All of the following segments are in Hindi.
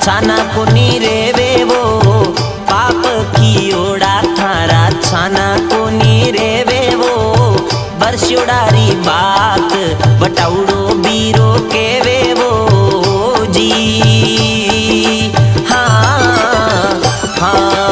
छाना कोनी रेवे वो पाप की ओड़ा थारा छाना कोनी रेवे वो बरस्योडारी बात बटाउडो बीरो केवे वो जी हाँ हाँ।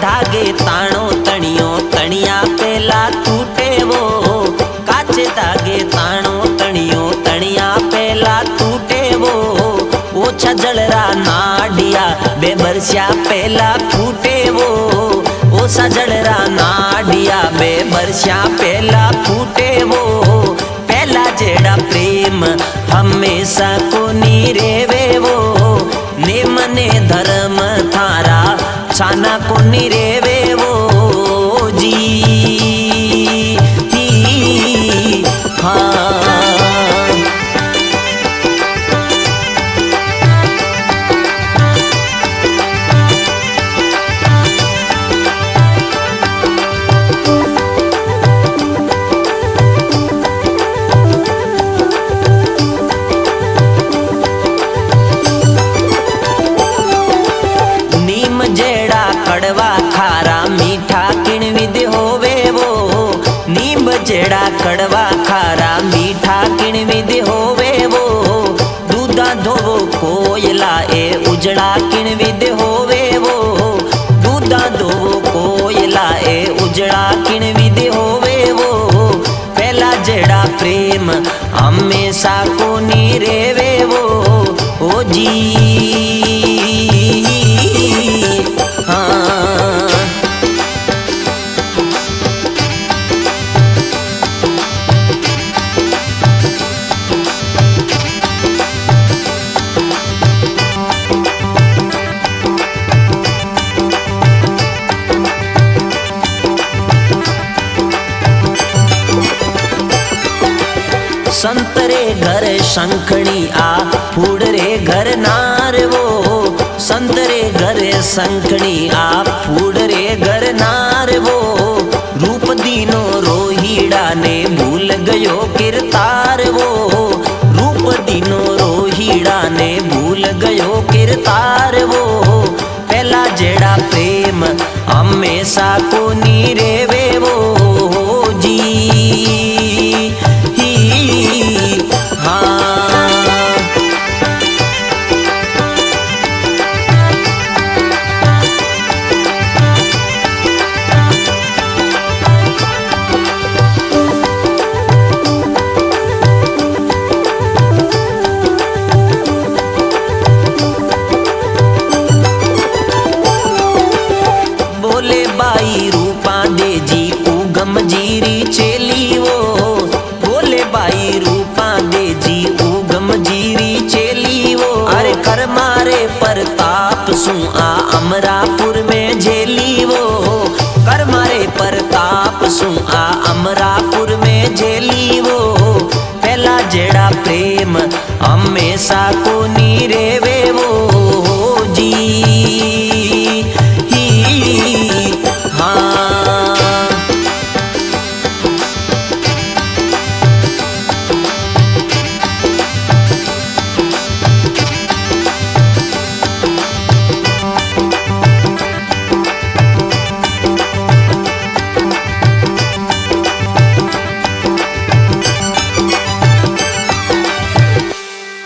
धागे ताणो तणियो तणिया पेला टूटे वो काचे धागे ताणो तणियो तणिया पेला टूटे वो ओछा जलरा नाडिया बेबरस्या पेला फूटे वो ओछा जलरा नाडिया बेबरस्या पेला फूटे वो पहला जेड़ा प्रेम हमेशा कोनी रेवे वो नेम ने धर्म थारा छाना कोनी रेवे वो जी हाँ। कड़वा खारा मीठा किण विध होवे वो नींब जेड़ा कड़वा खारा मीठा किण विध होवे वो दूधा धोवो कोयला ए उजड़ा किण विध होवे वो दूधा धोवो कोयला ए उजड़ा किण विध होवे वो पहला जेड़ा प्रेम हमेशा कोनी रेवे वो ओ जी संतरे घर शंखणी आ फूडरे घर नार वो संतरे घर शंखणी आ फूडरे घर नार वो रूप दीनो रोहीड़ा ने भूल गयो किरतार वो रूप दीनो रोहीड़ा ने भूल गयो किरतार वो पहला जेड़ा प्रेम हमेशा कोनी रेवे वो जी बाई रूपा दे जी उगम जीरी चेली वो बोले बाई रूपा दे जी उगम जीरी चेली वो अरे कर मारे प्रताप सु आ अमरापुर में झेली वो कर मारे प्रताप सु आ अमरापुर में झेली वो पहला जेड़ा प्रेम हमेशा कोनी रेवे